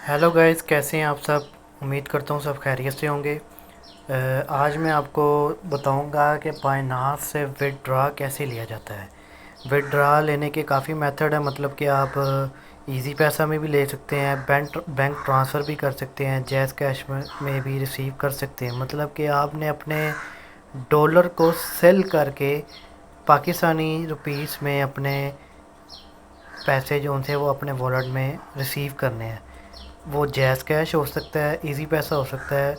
Hello guys, कैसे हैं आप सब। उम्मीद करता हूँ सब खैरियत से होंगे। आज मैं आपको बताऊंगा कि बाइनांस से विड्रॉ कैसे लिया जाता है। विड्रॉ लेने के काफ़ी मेथड है, मतलब कि आप इजी पैसा में भी ले सकते हैं, बैंक बैंक ट्रांसफ़र भी कर सकते हैं, जैज़ कैश में भी रिसीव कर सकते हैं। मतलब कि आपने अपने डॉलर को सेल करके पाकिस्तानी रुपीस में अपने पैसे जो उनसे वो अपने वॉलेट में रिसीव करने हैं। वो जैज़ कैश हो सकता है, इजी पैसा हो सकता है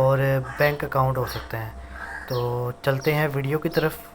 और बैंक अकाउंट हो सकते हैं। तो चलते हैं वीडियो की तरफ।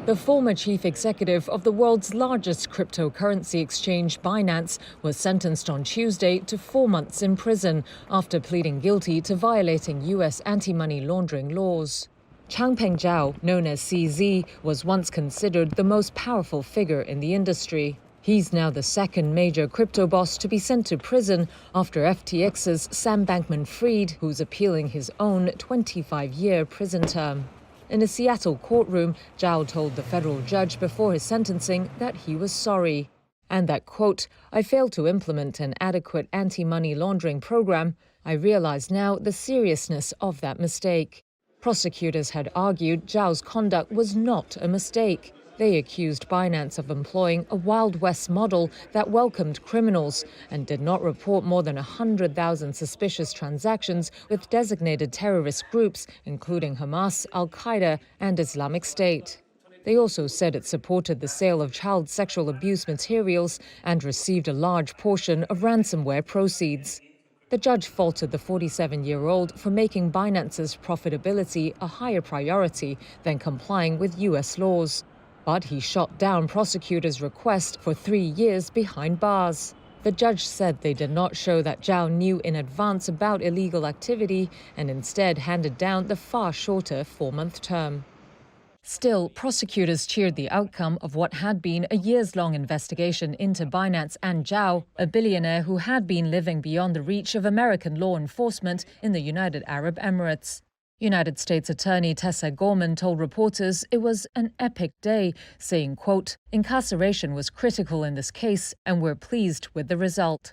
The former chief executive of the world's largest cryptocurrency exchange, Binance, was sentenced on Tuesday to 4 months in prison after pleading guilty to violating U.S. anti-money laundering laws. Changpeng Zhao, known as CZ, was once considered the most powerful figure in the industry. He's now the second major crypto boss to be sent to prison after FTX's Sam Bankman-Fried, who's appealing his own 25-year prison term. In a Seattle courtroom, Zhao told the federal judge before his sentencing that he was sorry. And that, quote, "I failed to implement an adequate anti-money laundering program. I realize now the seriousness of that mistake." Prosecutors had argued Zhao's conduct was not a mistake. They accused Binance of employing a Wild West model that welcomed criminals and did not report more than 100,000 suspicious transactions with designated terrorist groups, including Hamas, Al-Qaeda, and Islamic State. They also said it supported the sale of child sexual abuse materials and received a large portion of ransomware proceeds. The judge faulted the 47-year-old for making Binance's profitability a higher priority than complying with U.S. laws. But he shot down prosecutors' request for 3 years behind bars. The judge said they did not show that Zhao knew in advance about illegal activity and instead handed down the far shorter 4-month term. Still, prosecutors cheered the outcome of what had been a years-long investigation into Binance and Zhao, a billionaire who had been living beyond the reach of American law enforcement in the United Arab Emirates. United States Attorney Tessa Gorman told reporters it was an epic day, saying, quote, "Incarceration was critical in this case, and we're pleased with the result."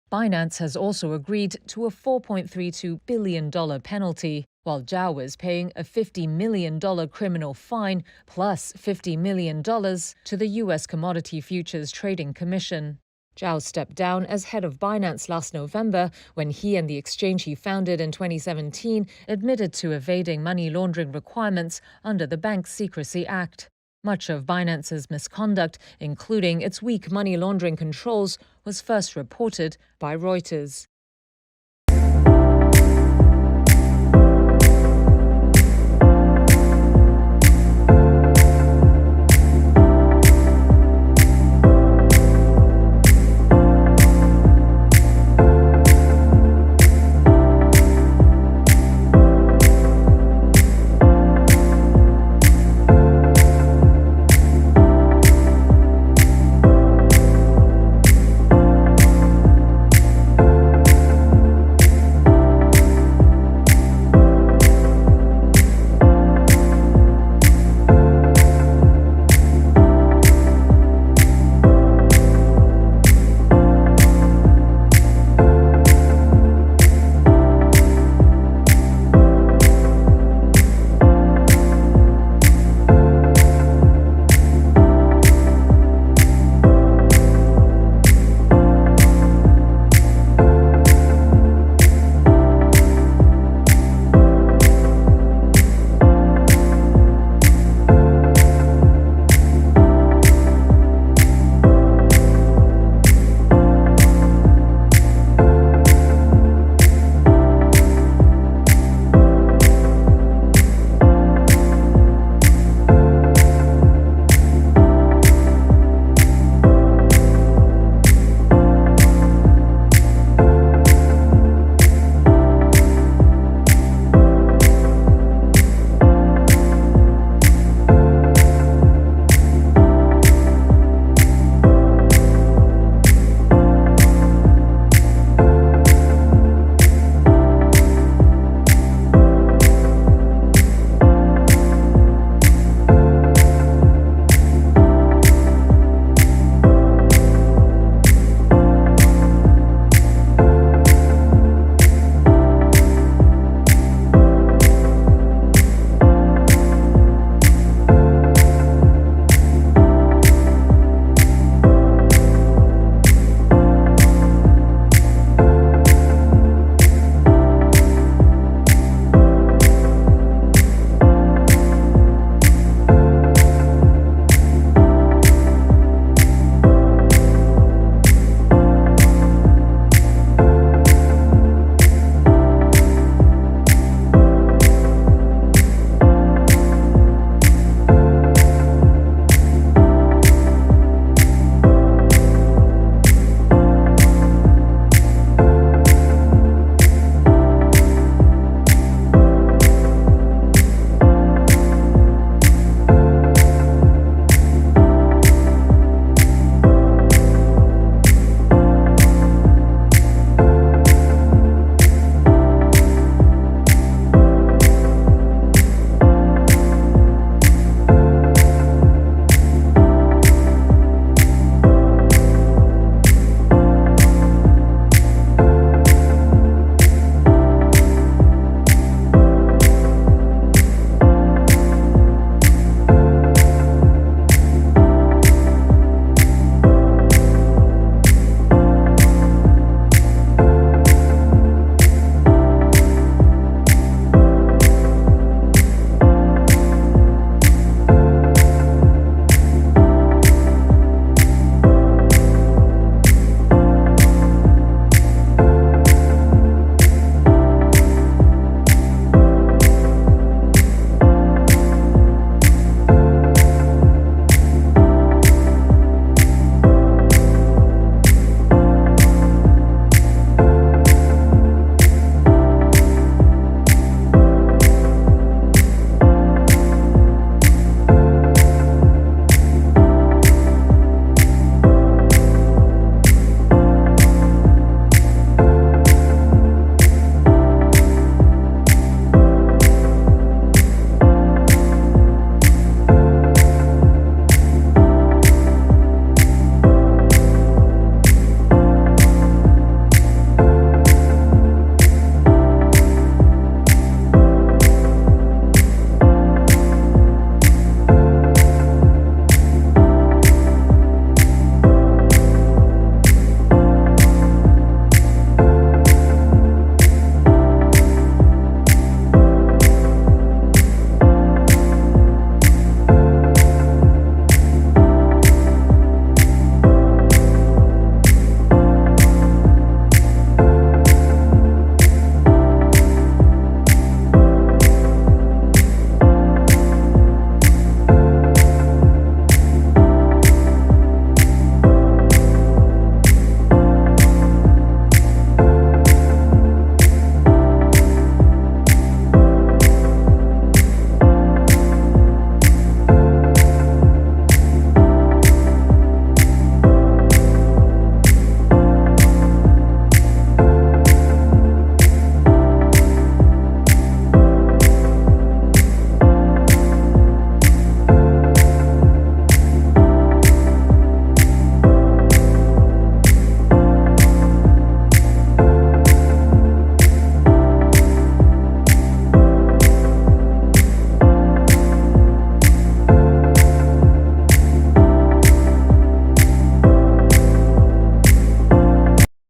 Binance has also agreed to a $4.32 billion penalty, while Zhao is paying a $50 million criminal fine plus $50 million to the U.S. Commodity Futures Trading Commission. Zhao stepped down as head of Binance last November when he and the exchange he founded in 2017 admitted to evading money laundering requirements under the Bank Secrecy Act. Much of Binance's misconduct, including its weak money laundering controls, was first reported by Reuters.